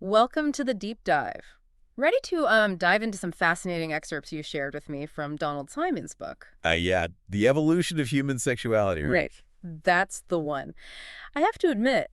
Welcome to the deep dive. Ready to dive into some fascinating excerpts you shared with me from Donald Simon's book. Yeah, the evolution of human sexuality, right? Right. That's the one. I have to admit,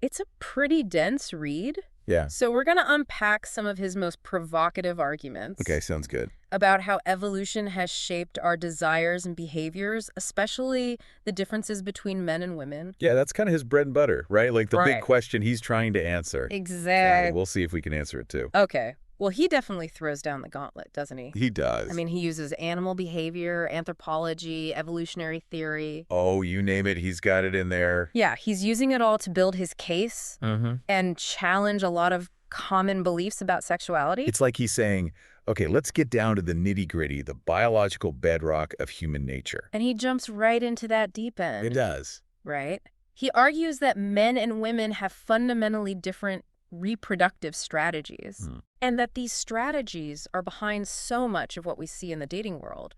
it's a pretty dense read. Yeah. So we're going to unpack some of his most provocative arguments Okay, sounds good. about how evolution has shaped our desires and behaviors, especially the differences between men and women. Yeah, that's kind of his bread and butter, right? Like the big Right. question he's trying to answer. Exactly. We'll see if we can answer it too. Okay. Well, he definitely throws down the gauntlet, doesn't he? He does. I mean, he uses animal behavior, anthropology, evolutionary theory. Oh, you name it, he's got it in there. Yeah, he's using it all to build his case and challenge a lot of common beliefs about sexuality. It's like he's saying, okay, let's get down to the nitty-gritty, the biological bedrock of human nature. And he jumps right into that deep end. It does. Right? He argues that men and women have fundamentally different reproductive strategies, and that these strategies are behind so much of what we see in the dating world,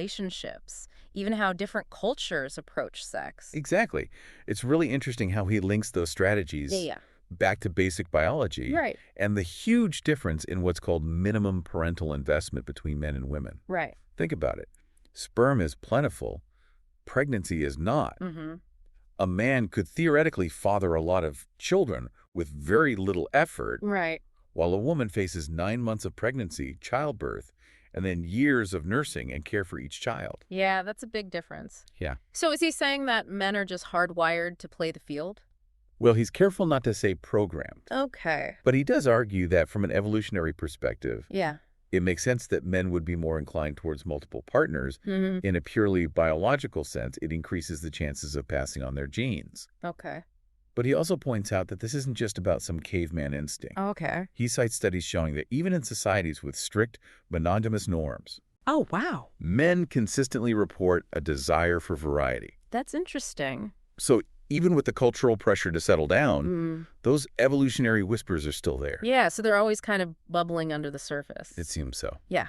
relationships, even how different cultures approach sex. Exactly. It's really interesting how he links those strategies back to basic biology Right. and the huge difference in what's called minimum parental investment between men and women. Right. Think about it. Sperm is plentiful. Pregnancy is not. A man could theoretically father a lot of children with very little effort, Right. while a woman faces 9 months of pregnancy, childbirth, and then years of nursing and care for each child. Yeah, that's a big difference. Yeah. So is he saying that men are just hardwired to play the field? Well, he's careful not to say programmed. Okay. But he does argue that from an evolutionary perspective, Yeah. it makes sense that men would be more inclined towards multiple partners. In a purely biological sense, it increases the chances of passing on their genes. Okay. But he also points out that this isn't just about some caveman instinct. Okay. He cites studies showing that even in societies with strict monogamous norms, Oh, wow. men consistently report a desire for variety. That's interesting. So even with the cultural pressure to settle down, those evolutionary whispers are still there. Yeah, so they're always kind of bubbling under the surface. It seems so. Yeah.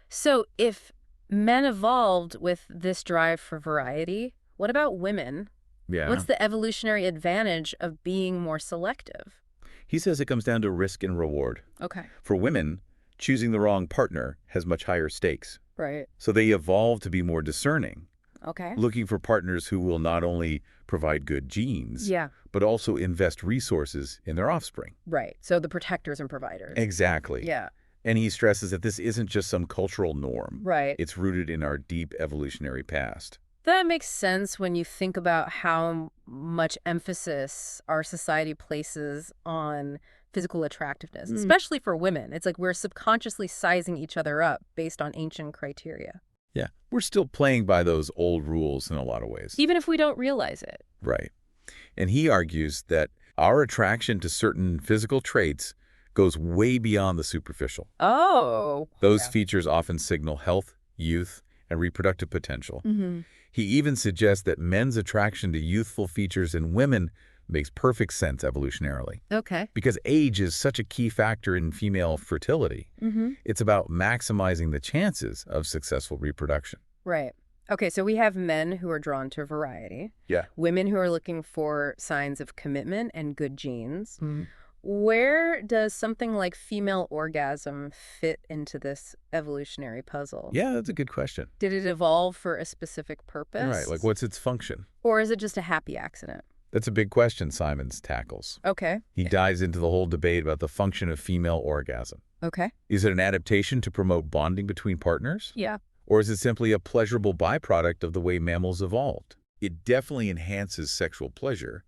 So if men evolved with this drive for variety, what about women? Yeah. What's the evolutionary advantage of being more selective? He says it comes down to risk and reward. Okay. For women, choosing the wrong partner has much higher stakes. Right. So they evolve to be more discerning, Okay. looking for partners who will not only provide good genes, Yeah. but also invest resources in their offspring. Right. So the protectors and providers. Exactly. Yeah. And he stresses that this isn't just some cultural norm. Right. It's rooted in our deep evolutionary past. That makes sense when you think about how much emphasis our society places on physical attractiveness, especially for women. It's like we're subconsciously sizing each other up based on ancient criteria, Yeah. We're still playing by those old rules in a lot of ways. even if we don't realize it. Right. And he argues that our attraction to certain physical traits goes way beyond the superficial. Oh. Those features often signal health, youth, and reproductive potential. He even suggests that men's attraction to youthful features in women makes perfect sense evolutionarily. Okay. Because age is such a key factor in female fertility. It's about maximizing the chances of successful reproduction. Right. Okay, so we have men who are drawn to variety, Yeah. women who are looking for signs of commitment and good genes. Where does something like female orgasm fit into this evolutionary puzzle? Yeah, that's a good question. Did it evolve for a specific purpose? Right, like what's its function? Or is it just a happy accident? That's a big question Simons tackles. Okay. He dives into the whole debate about the function of female orgasm. Okay. Is it an adaptation to promote bonding between partners? Yeah. Or is it simply a pleasurable byproduct of the way mammals evolved? It definitely enhances sexual pleasure,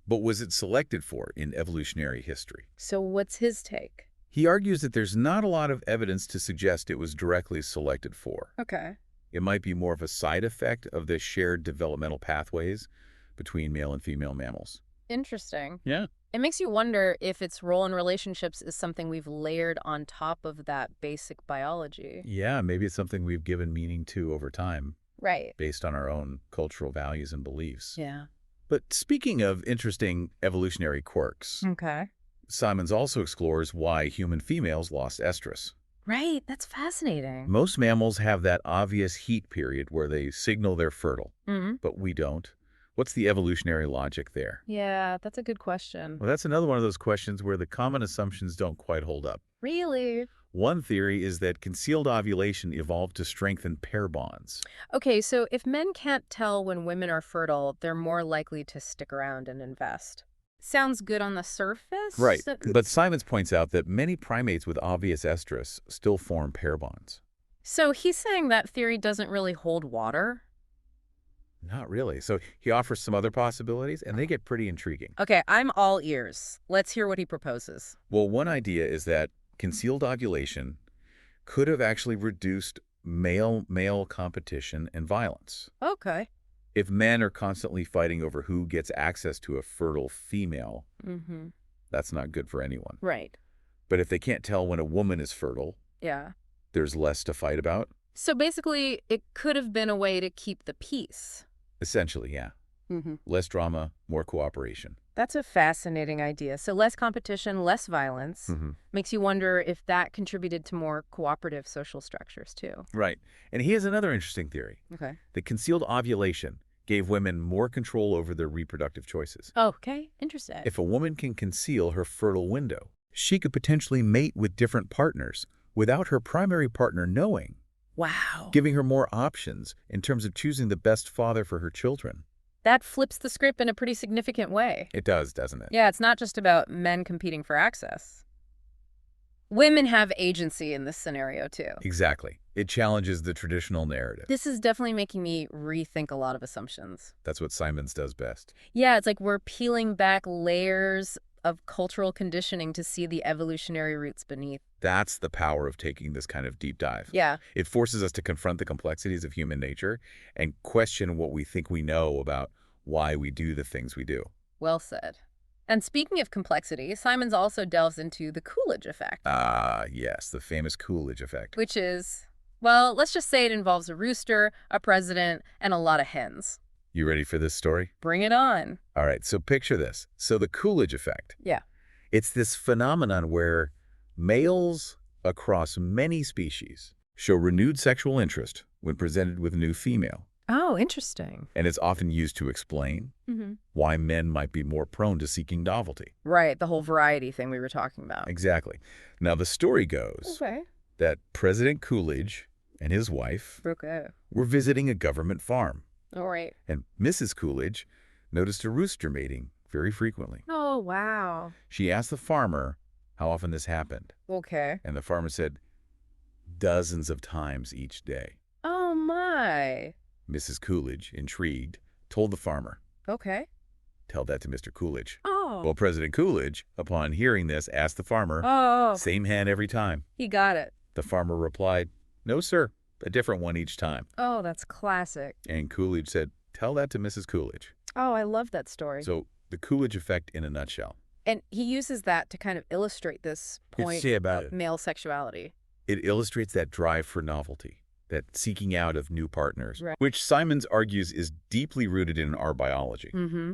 but was it selected for in evolutionary history? So what's his take? He argues that there's not a lot of evidence to suggest it was directly selected for. Okay. It might be more of a side effect of the shared developmental pathways between male and female mammals. Interesting. Yeah. It makes you wonder if its role in relationships is something we've layered on top of that basic biology. Yeah, maybe it's something we've given meaning to over time Right. based on our own cultural values and beliefs. Yeah. But speaking of interesting evolutionary quirks, Okay. Simons also explores why human females lost estrus. Right. That's fascinating. Most mammals have that obvious heat period where they signal they're fertile, Mm-hmm. but we don't. What's the evolutionary logic there? Yeah, that's a good question. Well, that's another one of those questions where the common assumptions don't quite hold up. Really? One theory is that concealed ovulation evolved to strengthen pair bonds. Okay, so if men can't tell when women are fertile, they're more likely to stick around and invest. Sounds good on the Right. surface. But Simons points out that many primates with obvious estrus still form pair bonds. So he's saying that theory doesn't really hold water? Not really. So he offers some other possibilities, and they get pretty intriguing. Okay, I'm all ears. Let's hear what he proposes. Well, one idea is that concealed ovulation could have actually reduced male-male competition and violence. Okay. If men are constantly fighting over who gets access to a fertile female, Mm-hmm. that's not good for anyone. Right. But if they can't tell when a woman is fertile, Yeah. there's less to fight about. So basically, it could have been a way to keep the peace. Essentially, yeah. Mm-hmm. Less drama, more cooperation. That's a fascinating idea. So less competition, less violence. Mm-hmm. Makes you wonder if that contributed to more cooperative social structures, too. Right. And he has another interesting theory. Okay. That concealed ovulation gave women more control over their reproductive choices. Okay, interesting. If a woman can conceal her fertile window, she could potentially mate with different partners without her primary partner knowing, Wow. giving her more options in terms of choosing the best father for her children. That flips the script in a pretty significant way. It does, doesn't it? Yeah, it's not just about men competing for access. Women have agency in this scenario, too. Exactly. It challenges the traditional narrative. This is definitely making me rethink a lot of assumptions. That's what Simons does best. Yeah, it's like we're peeling back layers of cultural conditioning to see the evolutionary roots beneath. That's the power of taking this kind of deep dive. Yeah. It forces us to confront the complexities of human nature and question what we think we know about why we do the things we do. Well said. And speaking of complexity, Simons also delves into the Coolidge effect. Ah, yes, the famous Coolidge effect. Which is, well, let's just say it involves a rooster, a president, and a lot of hens. You ready for this story? Bring it on. All right, so picture this. So the Coolidge effect. Yeah. It's this phenomenon where males across many species show renewed sexual interest when presented with a new female. Oh, interesting. And it's often used to explain why men might be more prone to seeking novelty. Right, the whole variety thing we were talking about. Exactly. Now, the story goes that President Coolidge and his wife were visiting a government farm. All right. And Mrs. Coolidge noticed a rooster mating very frequently. Oh, wow. She asked the farmer how often this happened. Okay. And the farmer said dozens of times each day. Oh, my. Mrs. Coolidge, intrigued, told the farmer, Okay. "Tell that to Mr. Coolidge." Oh. Well, President Coolidge, upon hearing this, asked the farmer, Oh. "Same hen every time?" He got it. The farmer replied, "No, sir, a different one each time." Oh, that's classic. And Coolidge said, "Tell that to Mrs. Coolidge." Oh, I love that story. So the Coolidge effect in a nutshell. And he uses that to kind of illustrate this point of male sexuality. It illustrates that drive for novelty, that seeking out of new partners, Right. which Simons argues is deeply rooted in our biology. Mm-hmm.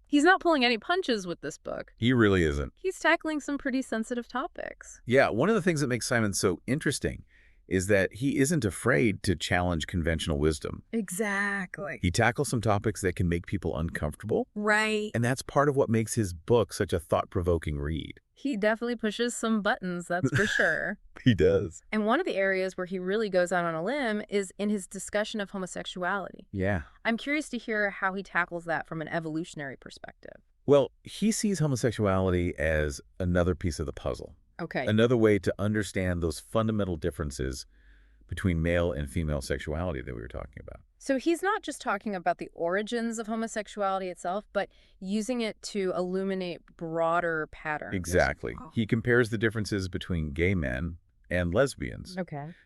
He's not pulling any punches with this book. He really isn't. He's tackling some pretty sensitive topics. Yeah, one of the things that makes Simons so interesting is that he isn't afraid to challenge conventional wisdom. Exactly. He tackles some topics that can make people uncomfortable, Right. and that's part of what makes his book such a thought-provoking read. He definitely pushes some buttons, that's for sure. He does. And one of the areas where he really goes out on a limb is in his discussion of homosexuality. Yeah. I'm curious to hear how he tackles that from an evolutionary perspective. Well, he sees homosexuality as another piece of the puzzle. Okay. Another way to understand those fundamental differences between male and female sexuality that we were talking about. So he's not just talking about the origins of homosexuality itself, but using it to illuminate broader patterns. Exactly. He compares the differences between gay men and lesbians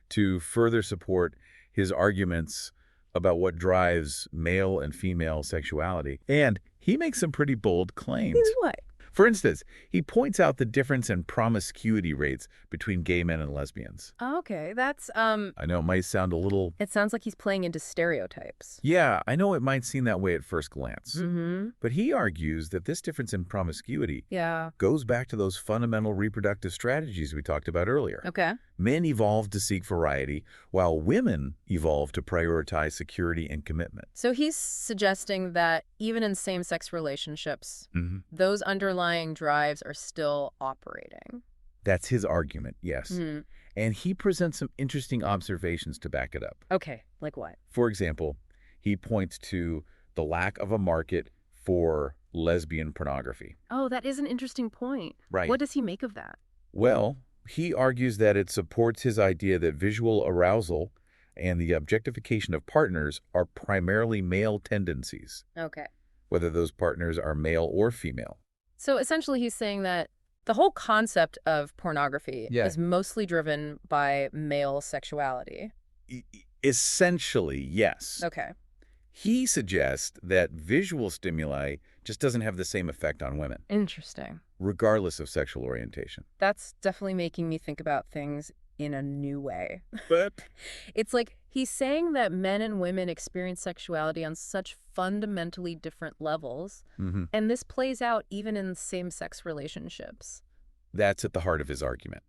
to further support his arguments about what drives male and female sexuality. And he makes some pretty bold claims. What? For instance, he points out the difference in promiscuity rates between gay men and lesbians. Okay, that's, I know it might sound a little... it sounds like he's playing into stereotypes. Yeah, I know it might seem that way at first glance. Mm-hmm. But he argues that this difference in promiscuity Yeah. goes back to those fundamental reproductive strategies we talked about earlier. Okay. Men evolved to seek variety, while women evolved to prioritize security and commitment. So he's suggesting that even in same-sex relationships, those underlying drives are still operating. That's his argument, yes. Mm. And he presents some interesting observations to back it up. Okay, like what? For example, he points to the lack of a market for lesbian pornography. Oh, that is an interesting point. Right. What does he make of that? Well, he argues that it supports his idea that visual arousal and the objectification of partners are primarily male tendencies, Okay. whether those partners are male or female. So essentially he's saying that the whole concept of pornography Yeah. is mostly driven by male sexuality. Essentially, yes. Okay. He suggests that visual stimuli just doesn't have the same effect on women, Interesting. regardless of sexual orientation. That's definitely making me think about things in a new way. But It's like he's saying that men and women experience sexuality on such fundamentally different levels, and this plays out even in same-sex relationships. that's at the heart of his argument.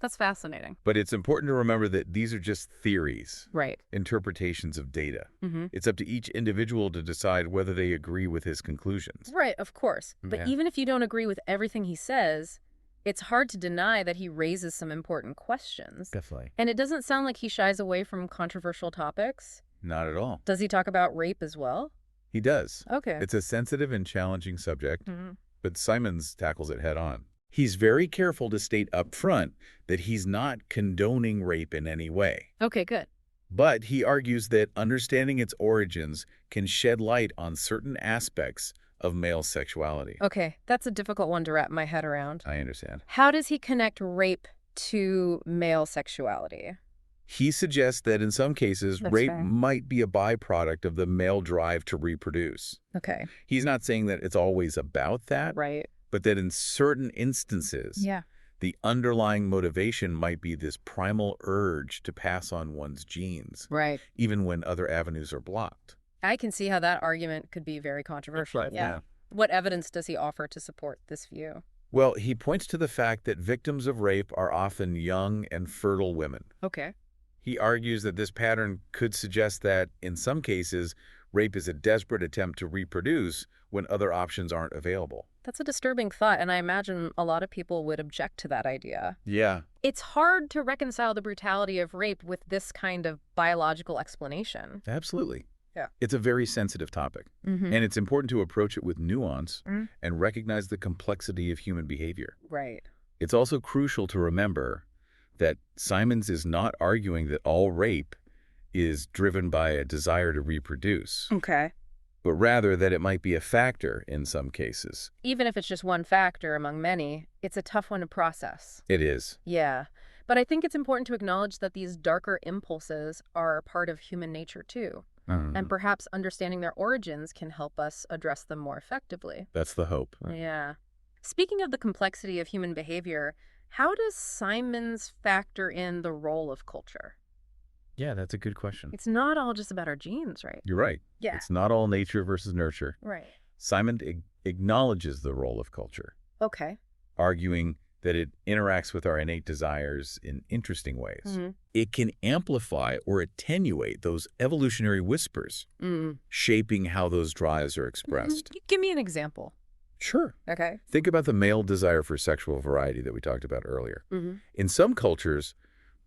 That's fascinating. But it's important to remember that these are just theories, Right. interpretations of data. It's up to each individual to decide whether they agree with his conclusions. Right, of course. But Yeah. even if you don't agree with everything he says, it's hard to deny that he raises some important questions. Definitely. And it doesn't sound like he shies away from controversial topics. Not at all. Does he talk about rape as well? He does. Okay. It's a sensitive and challenging subject, Mhm. but Simons tackles it head on. He's very careful to state up front that he's not condoning rape in any way. Okay, good. But he argues that understanding its origins can shed light on certain aspects of male sexuality. Okay, that's a difficult one to wrap my head around. I understand. How does he connect rape to male sexuality? He suggests that in some cases, That's rape fair. might be a byproduct of the male drive to reproduce. Okay, He's not saying that it's always about that, right. but that in certain instances, Yeah. the underlying motivation might be this primal urge to pass on one's genes, Right. even when other avenues are blocked. I can see how that argument could be very controversial. Right, Yeah. yeah. What evidence does he offer to support this view? Well, he points to the fact that victims of rape are often young and fertile women. Okay. He argues that this pattern could suggest that, in some cases, rape is a desperate attempt to reproduce when other options aren't available. That's a disturbing thought, and I imagine a lot of people would object to that idea. Yeah. It's hard to reconcile the brutality of rape with this kind of biological explanation. Absolutely. Yeah. It's a very sensitive topic, and it's important to approach it with nuance and recognize the complexity of human behavior. Right. It's also crucial to remember that Simons is not arguing that all rape is driven by a desire to reproduce, Okay. but rather that it might be a factor in some cases. Even if it's just one factor among many, it's a tough one to process. It is. Yeah. But I think it's important to acknowledge that these darker impulses are part of human nature too. And perhaps understanding their origins can help us address them more effectively. That's the hope. Yeah. Speaking of the complexity of human behavior, how does Simons factor in the role of culture? Yeah, that's a good question. It's not all just about our genes, right? You're right. Yeah. It's not all nature versus nurture. Right. Simon acknowledges the role of culture, Okay. arguing that it interacts with our innate desires in interesting ways. It can amplify or attenuate those evolutionary whispers, shaping how those drives are expressed. Give me an example. Sure. Okay. Think about the male desire for sexual variety that we talked about earlier. In some cultures,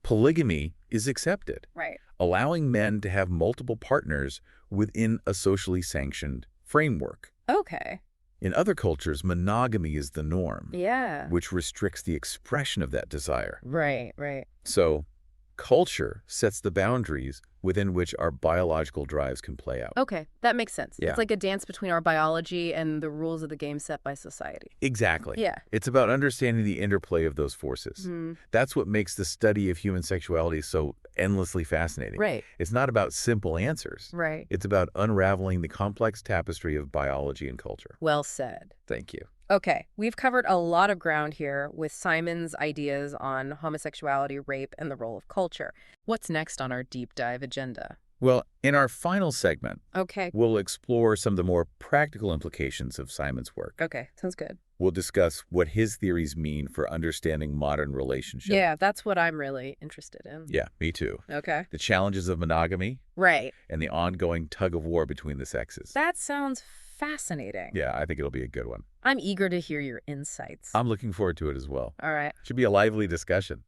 polygamy is accepted, Right. allowing men to have multiple partners within a socially sanctioned framework. Okay. In other cultures, monogamy is the norm, Yeah. which restricts the expression of that desire. Right, right. So, culture sets the boundaries within which our biological drives can play out. Okay, that makes sense. Yeah. It's like a dance between our biology and the rules of the game set by society. Exactly. Yeah. It's about understanding the interplay of those forces. Mhm. That's what makes the study of human sexuality so endlessly fascinating. Right. It's not about simple answers. Right. It's about unraveling the complex tapestry of biology and culture. Well said. Thank you. Okay, we've covered a lot of ground here with Simon's ideas on homosexuality, rape, and the role of culture. What's next on our deep dive agenda? Well, in our final segment, Okay. we'll explore some of the more practical implications of Simon's work. Okay, sounds good. We'll discuss what his theories mean for understanding modern relationships. Yeah, that's what I'm really interested in. Yeah, me too. Okay. The challenges of monogamy Right. and the ongoing tug of war between the sexes. That sounds fascinating. Yeah, I think it'll be a good one. I'm eager to hear your insights. I'm looking forward to it as well. All right. Should be a lively discussion.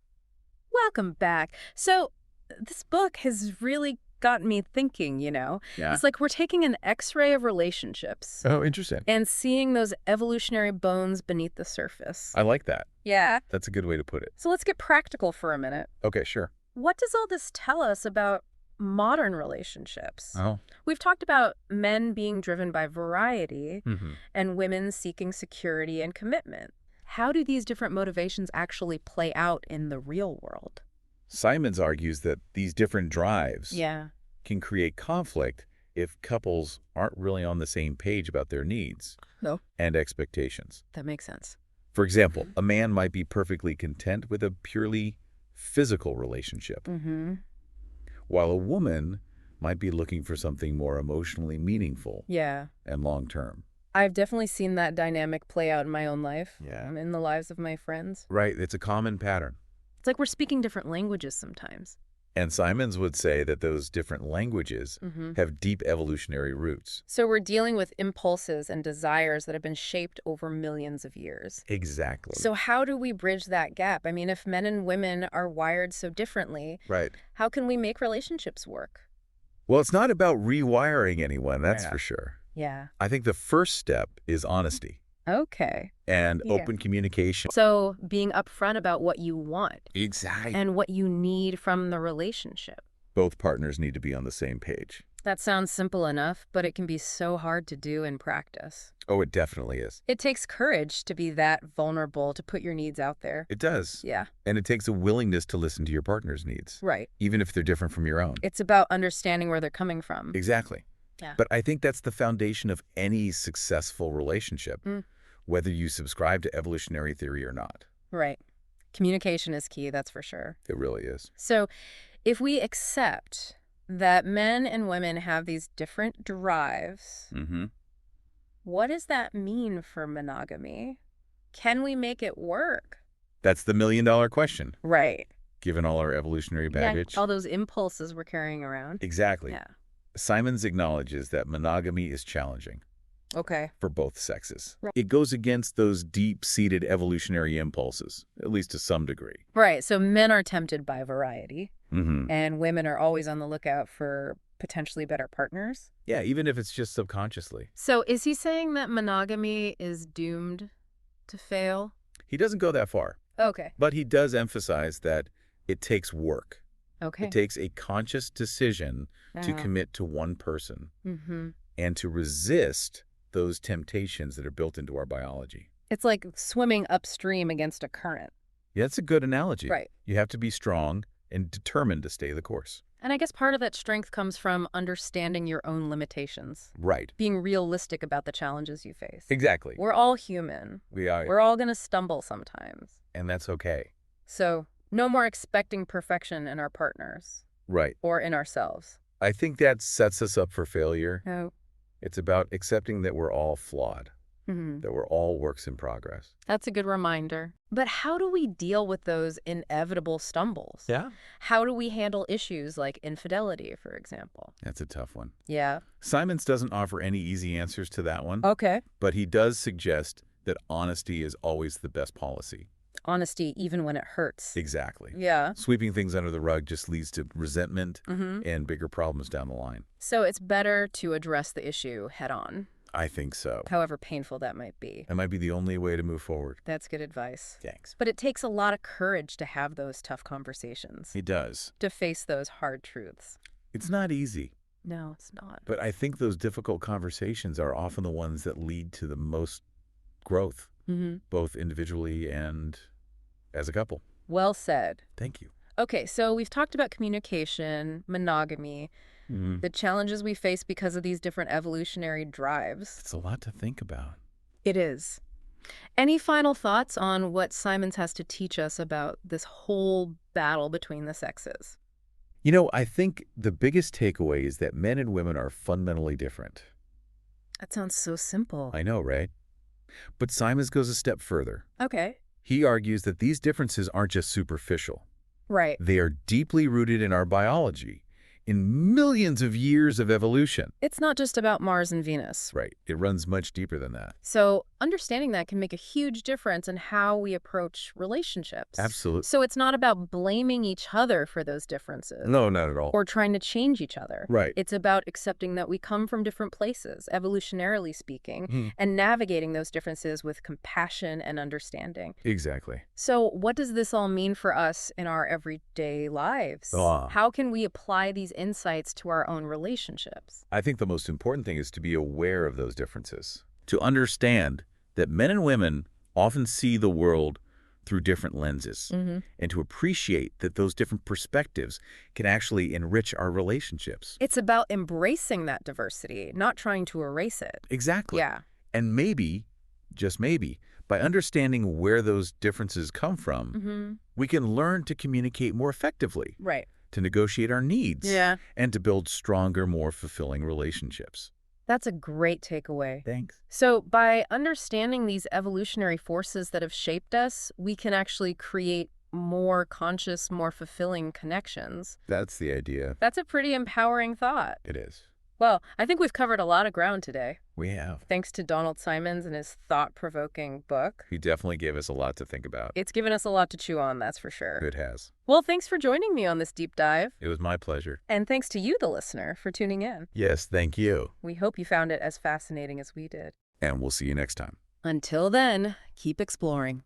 Welcome back. So, this book has really got me thinking, Yeah. It's like we're taking an X-ray of relationships Oh, interesting. and seeing those evolutionary bones beneath the surface. I like that. Yeah. That's a good way to put it. So let's get practical for a minute. Okay, sure. What does all this tell us about modern relationships? Oh. We've talked about men being driven by variety Mm-hmm. and women seeking security and commitment. How do these different motivations actually play out in the real world? Simons argues that these different drives Yeah. can create conflict if couples aren't really on the same page about their needs No. and expectations. That makes sense. For example, a man might be perfectly content with a purely physical relationship, Mm-hmm. while a woman might be looking for something more emotionally meaningful Yeah. and long-term. I've definitely seen that dynamic play out in my own life. Yeah. In the lives of my friends. Right, it's a common pattern. It's like we're speaking different languages sometimes. And Simons would say that those different languages Mm-hmm. have deep evolutionary roots. So we're dealing with impulses and desires that have been shaped over millions of years. Exactly. So how do we bridge that gap? I mean, if men and women are wired so differently, Right. how can we make relationships work? Well, it's not about rewiring anyone, that's Yeah. for sure. Yeah. I think the first step is honesty Okay. and Yeah. open communication. So being upfront about what you want Exactly. and what you need from the relationship. Both partners need to be on the same page. That sounds simple enough, but it can be so hard to do in practice. Oh, it definitely is. It takes courage to be that vulnerable, to put your needs out there. It does. Yeah. And it takes a willingness to listen to your partner's needs, Right. even if they're different from your own. It's about understanding where they're coming from. Exactly. Yeah. But I think that's the foundation of any successful relationship, whether you subscribe to evolutionary theory or not. Right. Communication is key, that's for sure. It really is. So if we accept that men and women have these different drives, Mm-hmm. what does that mean for monogamy? Can we make it work? That's the million-dollar question, Right. given all our evolutionary baggage. Yeah, all those impulses we're carrying around. Exactly. Yeah. Simons acknowledges that monogamy is challenging Okay. for both sexes. Right. It goes against those deep-seated evolutionary impulses, at least to some degree. Right. So men are tempted by variety, Mm-hmm. and women are always on the lookout for potentially better partners. Yeah, even if it's just subconsciously. So is he saying that monogamy is doomed to fail? He doesn't go that far, Okay. but he does emphasize that it takes work. Okay. It takes a conscious decision to Uh-huh. commit to one person Mm-hmm. and to resist those temptations that are built into our biology. It's like swimming upstream against a current. Yeah, that's a good analogy. Right. You have to be strong and determined to stay the course. And I guess part of that strength comes from understanding your own limitations, Right. being realistic about the challenges you face. Exactly. We're all human. We are, We're all going to stumble sometimes. and that's okay. So no more expecting perfection in our partners Right. or in ourselves. I think that sets us up for failure. No. It's about accepting that we're all flawed, Mm-hmm. that we're all works in progress. That's a good reminder. But how do we deal with those inevitable stumbles? Yeah. How do we handle issues like infidelity, for example? That's a tough one. Yeah. Simons doesn't offer any easy answers to that one, Okay. but he does suggest that honesty is always the best policy. Honesty, even when it hurts. Exactly. Yeah. Sweeping things under the rug just leads to resentment Mm-hmm. and bigger problems down the line. So it's better to address the issue head on, I think so. however painful that might be. That might be the only way to move forward. That's good advice. Thanks. But it takes a lot of courage to have those tough conversations, It does. to face those hard truths. It's not easy, No, it's not. but I think those difficult conversations are often the ones that lead to the most growth, Mm-hmm. both individually and as a couple. Well said. Thank you. Okay, so we've talked about communication, monogamy, the challenges we face because of these different evolutionary drives. It's a lot to think about. It is. Any final thoughts on what Simons has to teach us about this whole battle between the sexes? I think the biggest takeaway is that men and women are fundamentally different. That sounds so simple. I know, right? But Simons goes a step further. Okay. He argues that these differences aren't just superficial. Right. They are deeply rooted in our biology, in millions of years of evolution. It's not just about Mars and Venus. Right. It runs much deeper than that. So understanding that can make a huge difference in how we approach relationships. Absolutely. So it's not about blaming each other for those differences. No, not at all. Or trying to change each other. Right. It's about accepting that we come from different places, evolutionarily speaking, and navigating those differences with compassion and understanding. Exactly. So what does this all mean for us in our everyday lives? How can we apply these insights to our own relationships? I think the most important thing is to be aware of those differences, to understand that men and women often see the world through different lenses, and to appreciate that those different perspectives can actually enrich our relationships. It's about embracing that diversity, not trying to erase it. Exactly. Yeah. And maybe, just maybe, by understanding where those differences come from, we can learn to communicate more effectively. Right. To negotiate our needs. Yeah. And to build stronger, more fulfilling relationships. That's a great takeaway. Thanks. So by understanding these evolutionary forces that have shaped us, we can actually create more conscious, more fulfilling connections. That's the idea. That's a pretty empowering thought. It is. Well, I think we've covered a lot of ground today. We have. Thanks to Donald Simons and his thought-provoking book. He definitely gave us a lot to think about. It's given us a lot to chew on, that's for sure. It has. Well, thanks for joining me on this deep dive. It was my pleasure. And thanks to you, the listener, for tuning in. Yes, thank you. We hope you found it as fascinating as we did. And we'll see you next time. Until then, keep exploring.